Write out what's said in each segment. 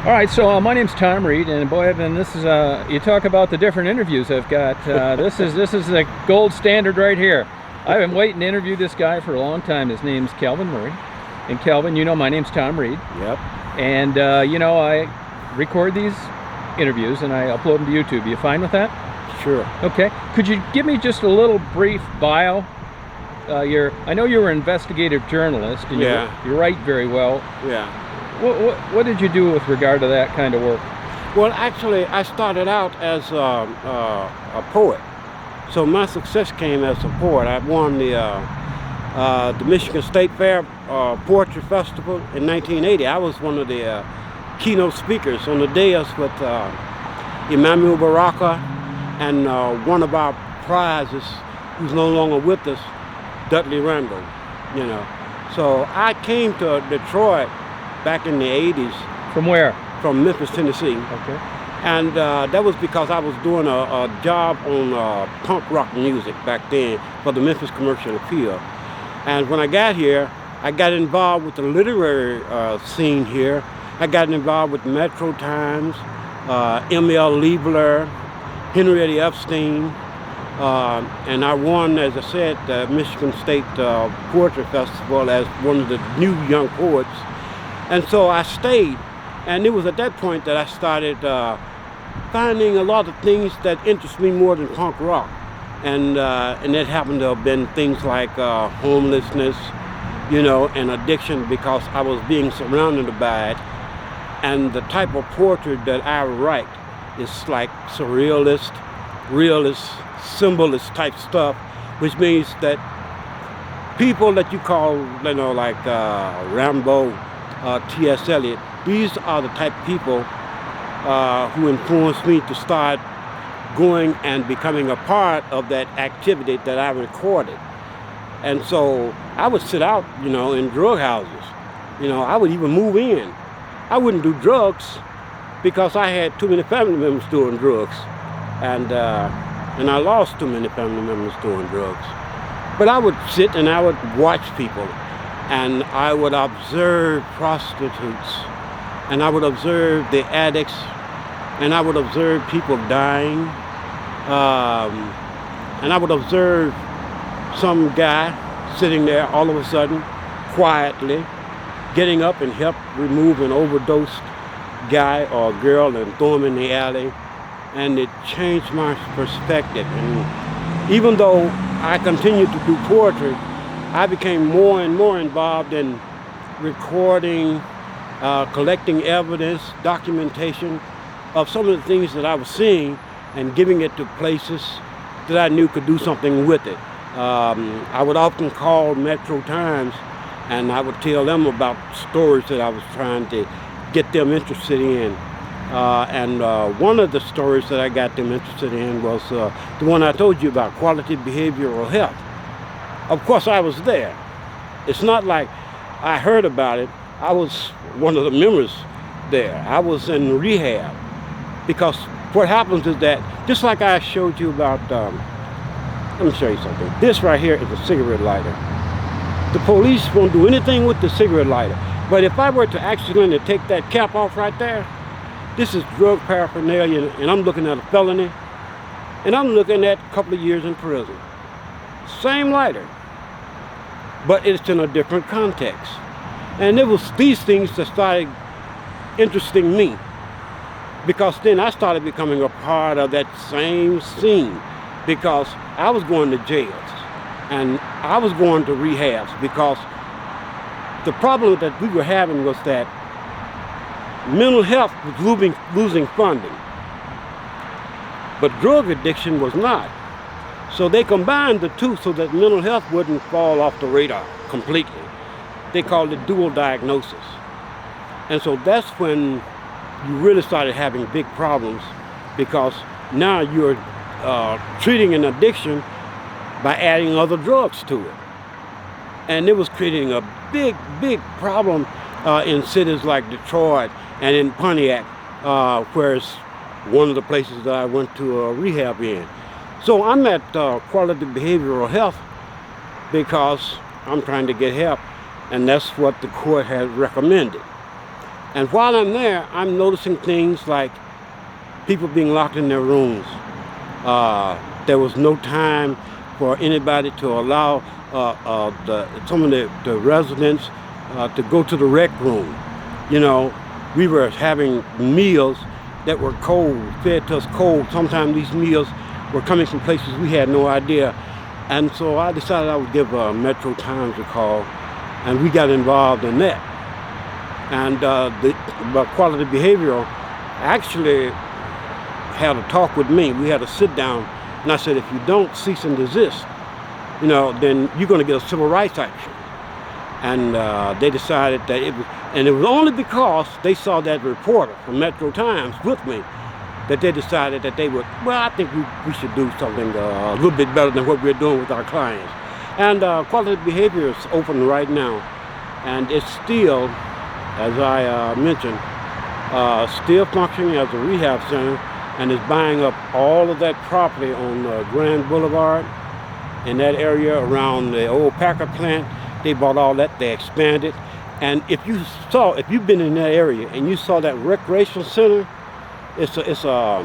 All right, so my name's Tom Reed, and boy, Evan, this is you talk about the different interviews I've got. This is the gold standard right here. I've been waiting to interview this guy for a long time. His name's Calvin Murry, and Calvin, you know, my name's Tom Reed. Yep. And you know, I record these interviews and I upload them to YouTube. Are you fine with that? Sure. Okay. Could you give me just a little brief bio? I know you're an investigative journalist, and you write very well. Yeah. What did you do with regard to that kind of work? Well, actually, I started out as a poet. So my success came as a poet. I won the Michigan State Fair Poetry Festival in 1980. I was one of the keynote speakers on the dais with Emmanuel Baraka and one of our prizes, who's no longer with us, Dudley Randall. You know, so I came to Detroit back in the 80s. From where? From Memphis, Tennessee. Okay. And that was because I was doing a job on punk rock music back then for the Memphis Commercial Appeal. And when I got here, I got involved with the literary scene here. I got involved with Metro Times, M.L. Liebler, Henrietta Epstein, and I won, as I said, the Michigan State Poetry Festival as one of the new young poets. And so I stayed, and it was at that point that I started finding a lot of things that interest me more than punk rock. And that happened to have been things like homelessness, you know, and addiction, because I was being surrounded by it. And the type of poetry that I write is like surrealist, realist, symbolist type stuff, which means that people that you call, you know, like Rambo, T.S. Eliot, these are the type of people who influenced me to start going and becoming a part of that activity that I recorded. And so I would sit out, you know, in drug houses. You know, I would even move in. I wouldn't do drugs because I had too many family members doing drugs. And I lost too many family members doing drugs. But I would sit and I would watch people. And I would observe prostitutes, and I would observe the addicts, and I would observe people dying, and I would observe some guy sitting there all of a sudden, quietly, getting up and help remove an overdosed guy or girl and throw him in the alley. And it changed my perspective. And even though I continued to do poetry, I became more and more involved in recording, collecting evidence, documentation of some of the things that I was seeing and giving it to places that I knew could do something with it. I would often call Metro Times and I would tell them about stories that I was trying to get them interested in. And one of the stories that I got them interested in was the one I told you about, quality behavioral health. Of course, I was there. It's not like I heard about it. I was one of the members there. I was in rehab. Because what happens is that, just like I showed you about, let me show you something. This right here is a cigarette lighter. The police won't do anything with the cigarette lighter. But if I were to accidentally take that cap off right there, this is drug paraphernalia, and I'm looking at a felony, and I'm looking at a couple of years in prison. Same lighter, but it's in a different context. And it was these things that started interesting me, because then I started becoming a part of that same scene, because I was going to jails and I was going to rehabs, because the problem that we were having was that mental health was losing funding, but drug addiction was not. So they combined the two so that mental health wouldn't fall off the radar completely. They called it dual diagnosis. And so that's when you really started having big problems, because now you're treating an addiction by adding other drugs to it. And it was creating a big, big problem in cities like Detroit and in Pontiac, where it's one of the places that I went to rehab in. So I'm at quality behavioral health because I'm trying to get help, and that's what the court has recommended. And while I'm there, I'm noticing things like people being locked in their rooms. There was no time for anybody to allow some of the residents to go to the rec room. You know, we were having meals that were cold, fed to us cold. Sometimes these meals were coming from places we had no idea. And so I decided I would give Metro Times a call, and we got involved in that. And the Quality Behavioral actually had a talk with me. We had a sit down, and I said, if you don't cease and desist, you know, then you're going to get a civil rights action. And they decided that it was only because they saw that reporter from Metro Times with me that they decided that they would, well, I think we should do something a little bit better than what we're doing with our clients. And Quality Behavior is open right now, and it's still, as I mentioned, still functioning as a rehab center, and is buying up all of that property on Grand Boulevard in that area around the old Packard plant. They bought all that, they expanded. And if you've been in that area and you saw that recreation center, it's a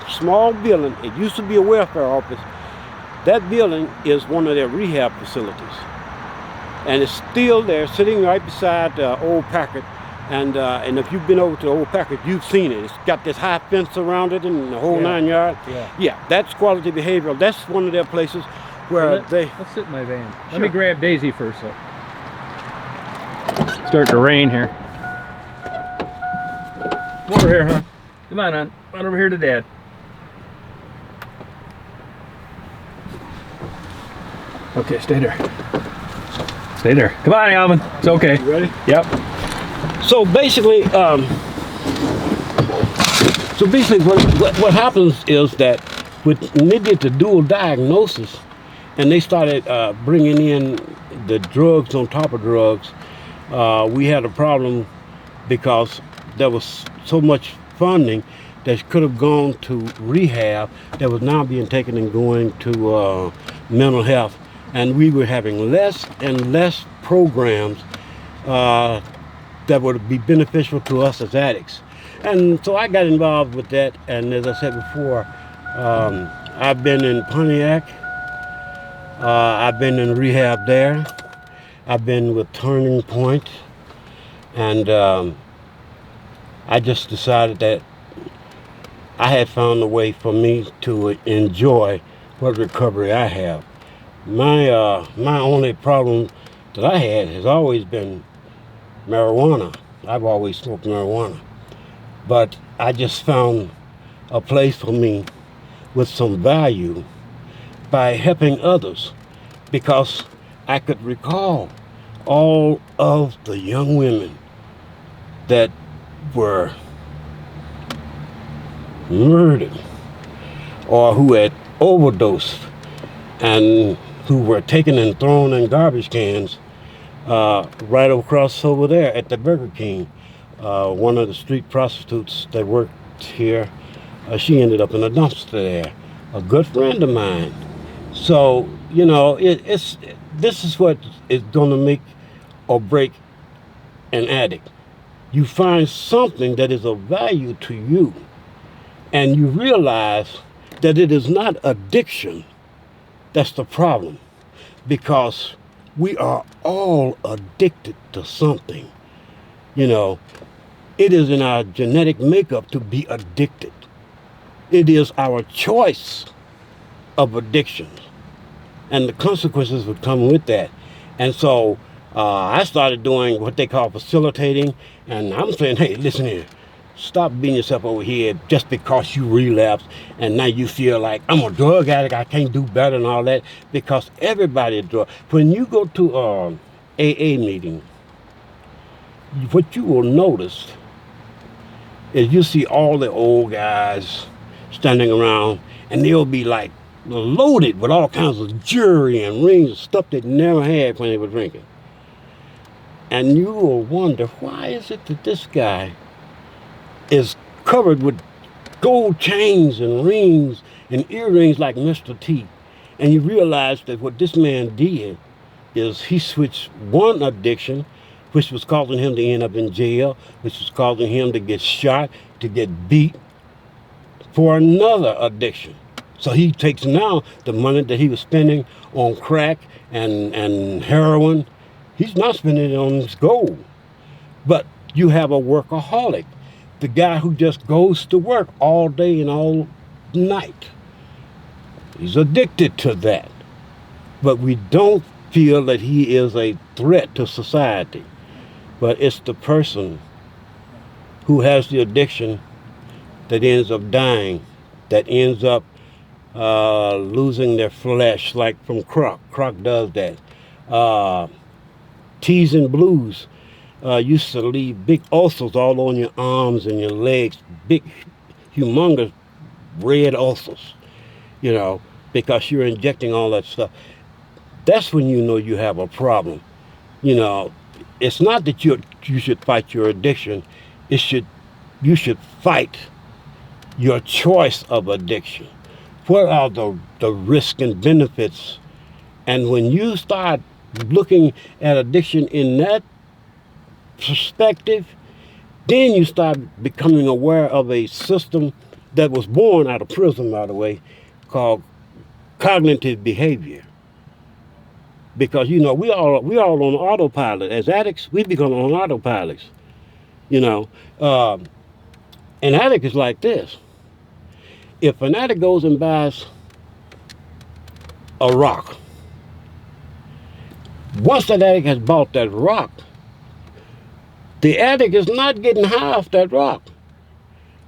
small building. It used to be a welfare office. That building is one of their rehab facilities. And it's still there, sitting right beside old Packard. And if you've been over to the old Packard, you've seen it. It's got this high fence around it and the whole 9 yards. Yeah, that's Quality Behavioral. That's one of their places where Let's sit in my van. Let me grab Daisy first. So. Starting to rain here. Come over here, huh? Come on, hon. Come on over here to Dad. Okay, stay there. Stay there. Come on, Alvin. It's okay. You ready? Yep. So basically, what happens is that when they did the dual diagnosis, and they started bringing in the drugs on top of drugs, we had a problem because there was so much funding that could have gone to rehab that was now being taken and going to mental health. And we were having less and less programs that would be beneficial to us as addicts. And so I got involved with that, and as I said before, I've been in Pontiac, I've been in rehab there, I've been with Turning Point, and I just decided that I had found a way for me to enjoy what recovery I have. My only problem that I had has always been marijuana. I've always smoked marijuana. But I just found a place for me with some value by helping others, because I could recall all of the young women that were murdered or who had overdosed and who were taken and thrown in garbage cans right across over there at the Burger King. One of the street prostitutes that worked here, she ended up in a dumpster there. A good friend of mine. So, you know, this is what is gonna make or break an addict. You find something that is of value to you, and you realize that it is not addiction that's the problem, because we are all addicted to something. You know, it is in our genetic makeup to be addicted. It is our choice of addictions, and the consequences would come with that. And so I started doing what they call facilitating, and I'm saying, hey, listen here, stop beating yourself over here just because you relapse and now you feel like I'm a drug addict, I can't do better and all that, because everybody is drug. When you go to AA meeting, what you will notice is you see all the old guys standing around, and they'll be like loaded with all kinds of jewelry and rings and stuff they never had when they were drinking. And you will wonder, why is it that this guy is covered with gold chains and rings and earrings like Mr. T? And you realize that what this man did is he switched one addiction which was causing him to end up in jail, which was causing him to get shot, to get beat for another addiction. So he takes now the money that he was spending on crack and heroin, he's not spending it on his gold. But you have a workaholic, the guy who just goes to work all day and all night. He's addicted to that. But we don't feel that he is a threat to society. But it's the person who has the addiction that ends up dying, that ends up losing their flesh, like from Croc. Croc does that. Teas and blues used to leave big ulcers all on your arms and your legs, big, humongous red ulcers, because you're injecting all that stuff. That's when you know you have a problem. It's not that you should fight your addiction. You should fight your choice of addiction. What are the risks and benefits? And when you start looking at addiction in that perspective, then you start becoming aware of a system that was born out of prison, by the way, called cognitive behavior. Because we all on autopilot. As addicts, we become on autopilots. An addict is like this. If an addict goes and buys a rock, once that addict has bought that rock, the addict is not getting high off that rock.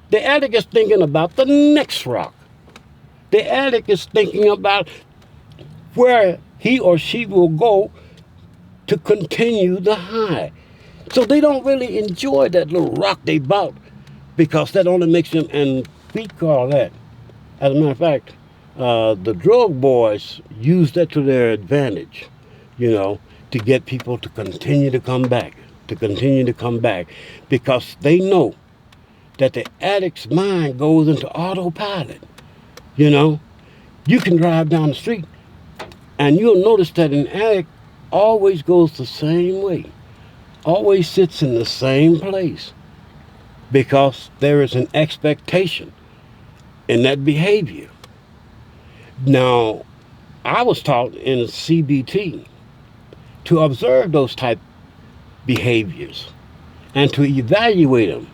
The addict is thinking about the next rock. The addict is thinking about where he or she will go to continue the high. So they don't really enjoy that little rock they bought, because that only makes them, and we call that. As a matter of fact, the drug boys use that to their advantage, to get people to continue to come back, because they know that the addict's mind goes into autopilot. You can drive down the street and you'll notice that an addict always goes the same way, always sits in the same place, because there is an expectation in that behavior. Now, I was taught in CBT to observe those type behaviors and to evaluate them,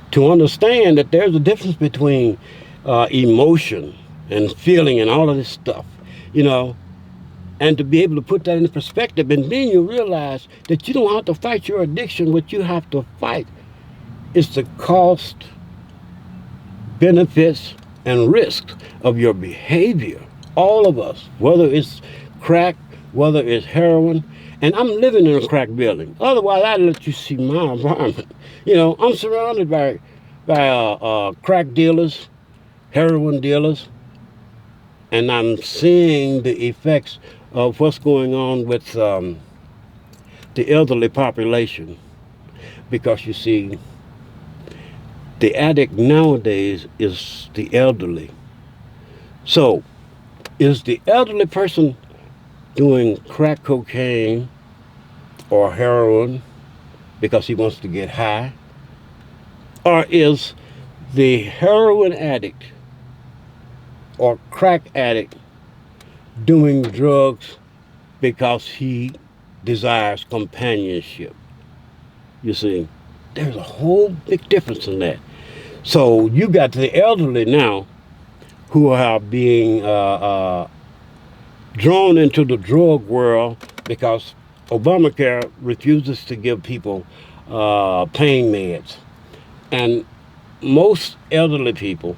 to understand that there's a difference between emotion and feeling and all of this stuff, and to be able to put that into perspective. And then you realize that you don't have to fight your addiction. What you have to fight is the cost, benefits, and risks of your behavior. All of us, whether it's crack, whether it's heroin. And I'm living in a crack building. Otherwise, I'd let you see my environment. I'm surrounded by crack dealers, heroin dealers, and I'm seeing the effects of what's going on with the elderly population. Because you see, the addict nowadays is the elderly. So, is the elderly person doing crack cocaine or heroin because he wants to get high? Or is the heroin addict or crack addict doing drugs because he desires companionship? You see, there's a whole big difference in that. So you got the elderly now who are being drawn into the drug world because Obamacare refuses to give people pain meds. And most elderly people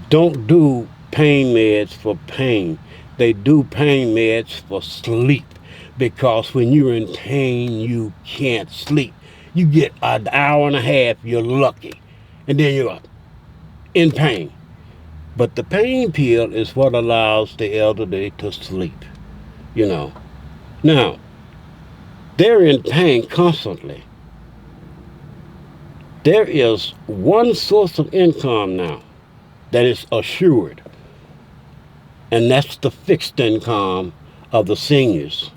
don't do pain meds for pain. They do pain meds for sleep, because when you're in pain, you can't sleep. You get an hour and a half, you're lucky, and then you're up in pain. But the pain pill is what allows the elderly to sleep, Now, they're in pain constantly. There is one source of income now that is assured, and that's the fixed income of the seniors,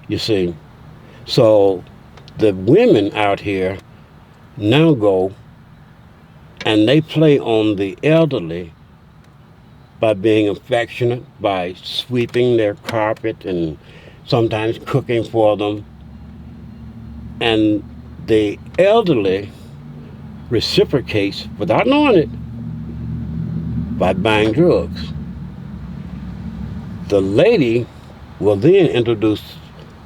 you see. So the women out here now go and they play on the elderly by being affectionate, by sweeping their carpet and sometimes cooking for them. And the elderly reciprocates without knowing it by buying drugs. The lady will then introduce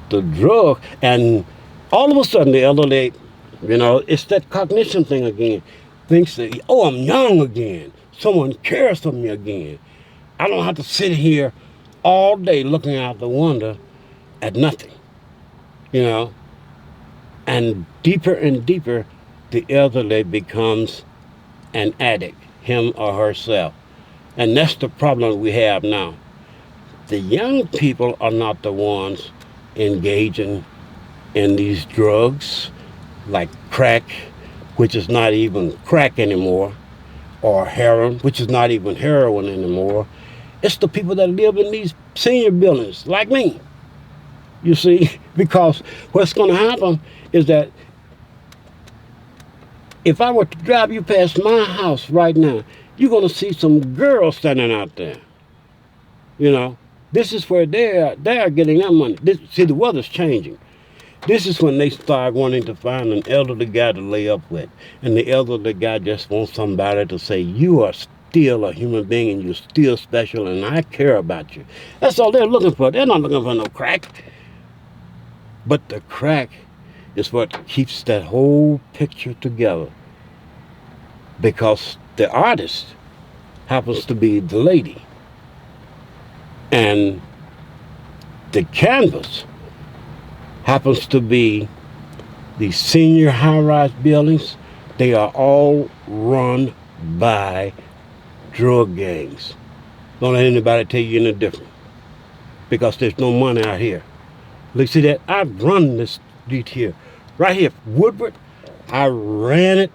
the drug, and all of a sudden the elderly, it's that cognition thing again. Thinks that, oh, I'm young again. Someone cares for me again. I don't have to sit here all day looking out the window at nothing, And deeper and deeper, the elderly becomes an addict, him or herself. And that's the problem we have now. The young people are not the ones engaging in these drugs like crack, which is not even crack anymore, or heroin, which is not even heroin anymore. It's the people that live in these senior buildings, like me. You see, because what's going to happen is that if I were to drive you past my house right now, you're going to see some girls standing out there. This is where they are getting their money. See, the weather's changing. This is when they start wanting to find an elderly guy to lay up with. And the elderly guy just wants somebody to say, you are still a human being and you're still special and I care about you. That's all they're looking for. They're not looking for no crack. But the crack is what keeps that whole picture together. Because the artist happens to be the lady. And the canvas happens to be the senior high-rise buildings. They are all run by drug gangs. Don't let anybody tell you any different. Because there's no money out here. Look, see that? I've run this street here. Right here, Woodward. I ran it